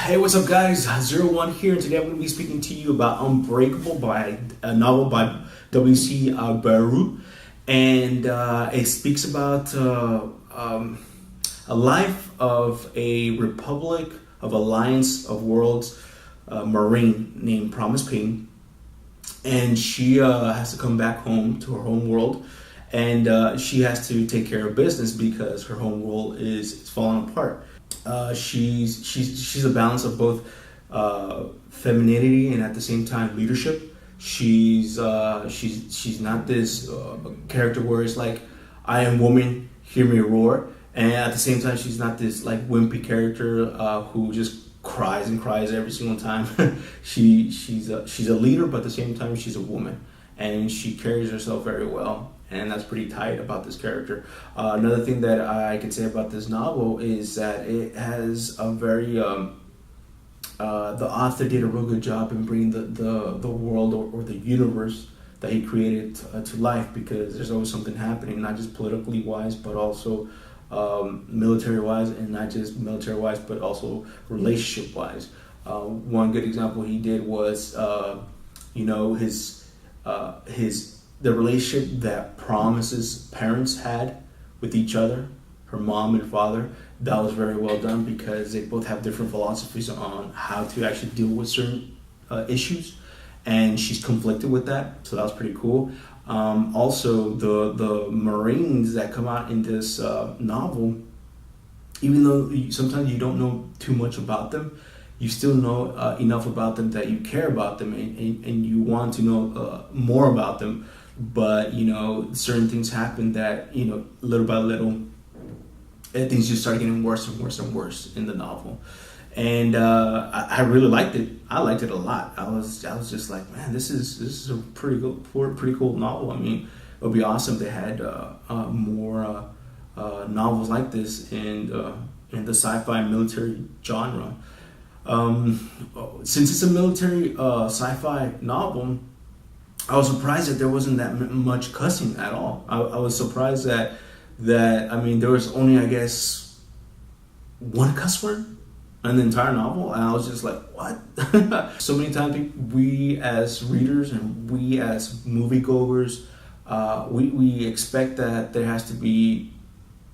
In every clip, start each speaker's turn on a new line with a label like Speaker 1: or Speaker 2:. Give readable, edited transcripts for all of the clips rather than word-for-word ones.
Speaker 1: Hey, what's up, guys? Zero One here, and today I'm going to be speaking to you about Unbreakable, by a novel by W.C. Bauers, and it speaks about a life of a republic of alliance of worlds marine named Promise Paen, and she has to come back home to her home world, and she has to take care of business because her home world is falling apart. She's a balance of both femininity and at the same time leadership. She's not this character where it's like, I am woman, hear me roar, and at the same time she's not this like wimpy character who just cries and cries every single time. She's a leader, but at the same time she's a woman, and she carries herself very well. And that's pretty tight about this character. Another thing that I can say about this novel is that it has a very the author did a real good job in bringing the world or the universe that he created to life, because there's always something happening, not just politically wise, but also military wise, and not just military wise, but also relationship wise. One good example he did was the relationship that Promise's parents had with each other, her mom and father. That was very well done because they both have different philosophies on how to actually deal with certain issues, and she's conflicted with that, so that was pretty cool. Also, the Marines that come out in this novel, even though sometimes you don't know too much about them, you still know enough about them that you care about them, and you want to know more about them. But certain things happen that little by little, things just start getting worse and worse and worse in the novel. And I really liked it. I liked it a lot. I was just like, man, this is a pretty cool novel. I mean, it would be awesome if they had more novels like this in the sci-fi military genre. Since it's a military sci-fi novel, I was surprised that there wasn't that much cussing at all. I was surprised that I mean, there was only, I guess, one cuss word in the entire novel, and I was just like, what? So many times we as readers and we as moviegoers, we expect that there has to be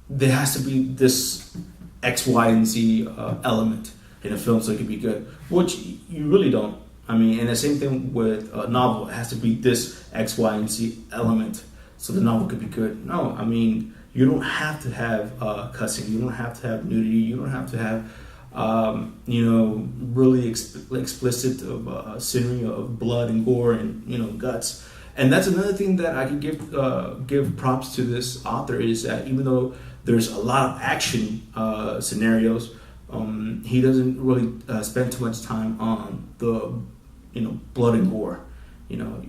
Speaker 1: this X, Y, and Z element in a film so it could be good, which you really don't. I mean, and the same thing with a novel. It has to be this X, Y, and Z element so the novel could be good. No, I mean, you don't have to have cussing. You don't have to have nudity. You don't have to have, really explicit scenery of blood and gore and, guts. And that's another thing that I could give props to this author, is that even though there's a lot of action scenarios, he doesn't really spend too much time on the blood and gore.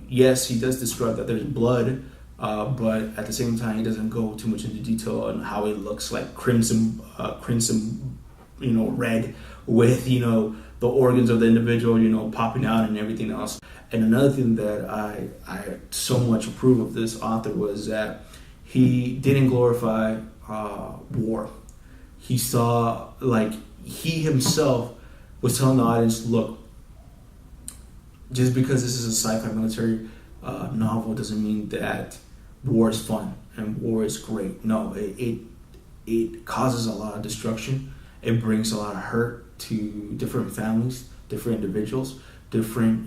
Speaker 1: Yes, he does describe that there's blood, but at the same time he doesn't go too much into detail on how it looks like crimson red with the organs of the individual popping out and everything else. And another thing that I so much approve of this author was that he didn't glorify war. He saw, like, he himself was telling the audience, look, just because this is a sci-fi military novel doesn't mean that war is fun and war is great. No, it causes a lot of destruction. It brings a lot of hurt to different families, different individuals, different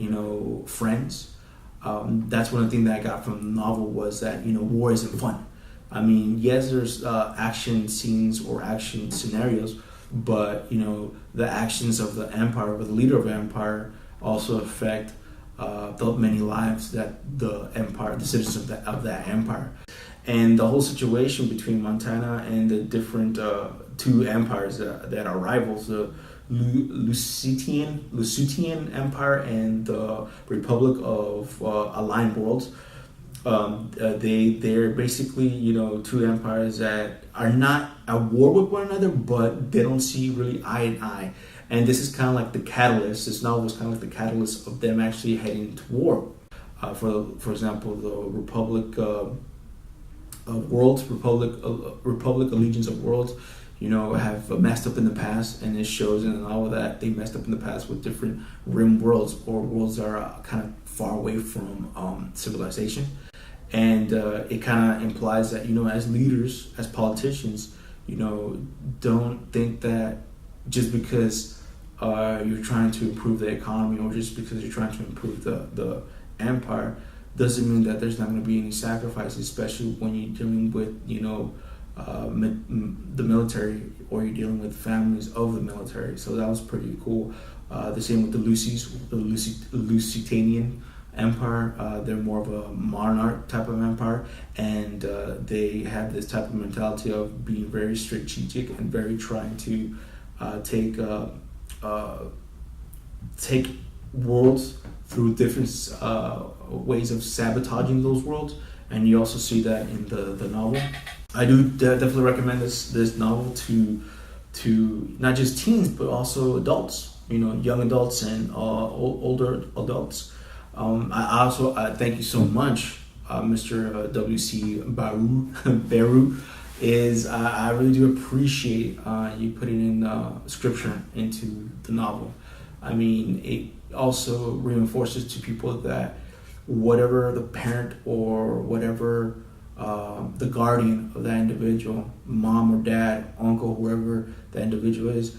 Speaker 1: friends. That's one of the things that I got from the novel, was that war isn't fun. I mean, yes, there's action scenes or action scenarios, but the actions of the empire, or the leader of the empire, also affect the many lives that the citizens of that empire. And the whole situation between Montana and the different two empires that are rivals, the Lusitanian Empire and the Republic of Aligned Worlds. They're basically two empires that are not at war with one another, but they don't see really eye in eye. And this is kind of like the catalyst. This novel is kind of like the catalyst of them actually heading to war. For example, the Republic of Worlds, Republic Allegiance of Worlds, have messed up in the past, and it shows in the novel that they messed up in the past with different rim worlds, or worlds that are kind of far away from civilization. And it kind of implies that, as leaders, as politicians, don't think that just because you're trying to improve the economy, or just because you're trying to improve the empire, doesn't mean that there's not going to be any sacrifices, especially when you're dealing with, the military, or you're dealing with families of the military. So that was pretty cool. The same with the Lusitanian Empire. They're more of a monarch type of empire, and they have this type of mentality of being very strategic and very trying to take worlds through different ways of sabotaging those worlds. And you also see that in the novel. I do definitely recommend this novel to not just teens, but also adults, young adults and older adults. I also thank you so much, Mr. W.C. Beru. I really do appreciate you putting in scripture into the novel. I mean, it also reinforces to people that whatever the parent, or whatever the guardian of that individual, mom or dad, uncle, whoever that individual is,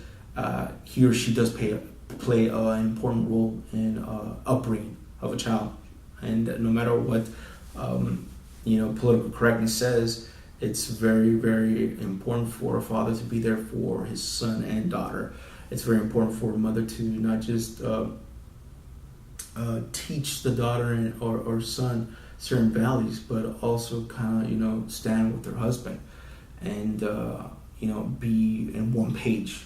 Speaker 1: he or she does play an important role in upbringing of a child. And no matter what political correctness says, it's very, very important for a father to be there for his son and daughter. It's very important for a mother to not just teach the daughter or son certain values, but also kind of stand with their husband, and be in one page,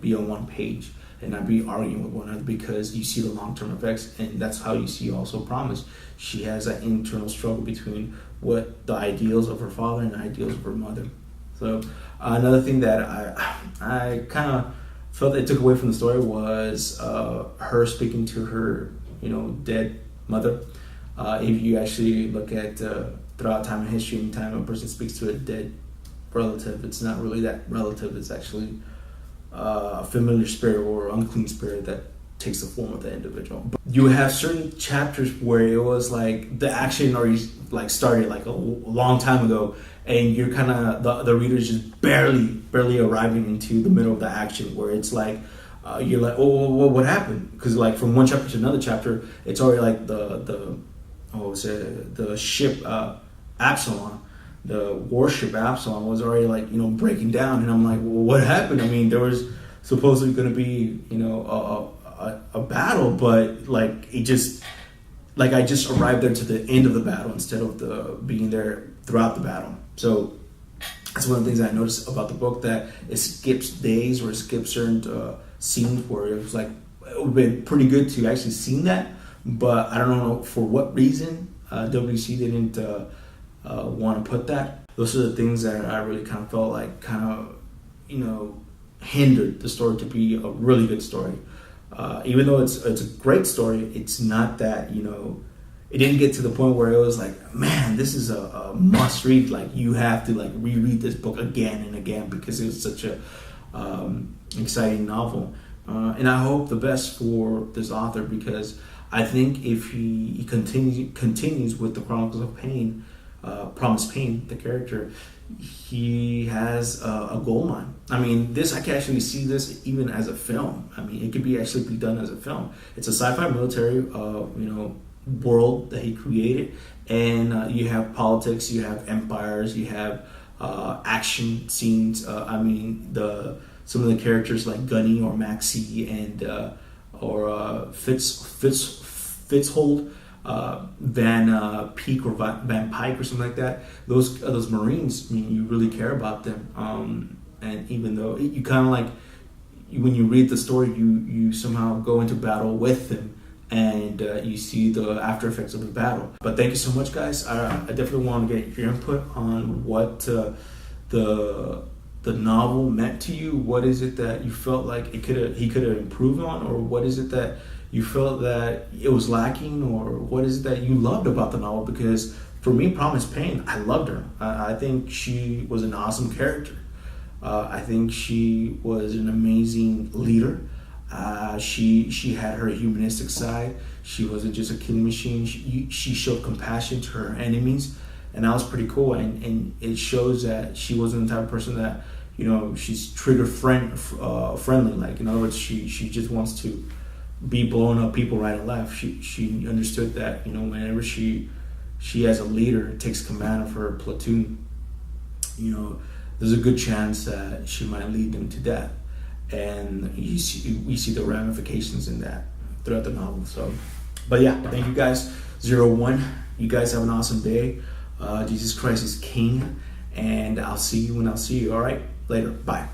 Speaker 1: be on one page, and not be arguing with one another, because you see the long-term effects. And that's how you see also Promise. She has that internal struggle between what the ideals of her father and the ideals of her mother. So another thing that I kind of felt that it took away from the story was her speaking to her dead mother. If you actually look at throughout time in history, anytime a person speaks to a dead relative, it's not really that relative. It's actually a familiar spirit or unclean spirit that takes the form of the individual. But you have certain chapters where it was like the action already started a long time ago, and you're kind of the reader's just barely arriving into the middle of the action, where it's like you're like, oh, what happened? Because from one chapter to another chapter, it's already like the ship Absalom, the warship Absalom was already breaking down, and I'm like, well, what happened? I mean, there was supposedly going to be a battle, but I just arrived there to the end of the battle instead of being there throughout the battle. So that's one of the things I noticed about the book, that it skips days, or it skips certain scenes where it was it would have been pretty good to actually seen that, but I don't know for what reason WC didn't want to put that. Those are the things that I really kind of felt hindered the story to be a really good story. Even though it's a great story, it's not that, it didn't get to the point where it was like, man, this is a must read. You have to reread this book again and again, because it's such a exciting novel. And I hope the best for this author, because I think if he continues with the Chronicles of Pain, Promise Paen, the character, he has a gold mine. I mean, I can actually see this even as a film. I mean, it could actually be done as a film. It's a sci-fi military, world that he created, and you have politics, you have empires, you have action scenes. Some of the characters like Gunny or Maxie and or Fitzhold, Van Peak or Van Pike or something like that. Those Marines, you really care about them. And even though you kind of when you read the story, you somehow go into battle with them, and you see the after effects of the battle. But thank you so much, guys. I definitely want to get your input on what the novel meant to you. What is it that you felt like he could have improved on, or what is it that you felt that it was lacking, or what is it that you loved about the novel? Because for me, Promise Paen, I loved her. I think she was an awesome character. I think she was an amazing leader. She had her humanistic side. She wasn't just a killing machine. She showed compassion to her enemies, and that was pretty cool. And it shows that she wasn't the type of person that, she's trigger friendly. Like, in other words, she just wants to be blowing up people right and left. She understood that, whenever she as a leader takes command of her platoon, there's a good chance that she might lead them to death. And we see the ramifications in that throughout the novel. So, but yeah, thank you guys. 01. You guys have an awesome day. Jesus Christ is King, and I'll see you when I'll see you. All right, later. Bye.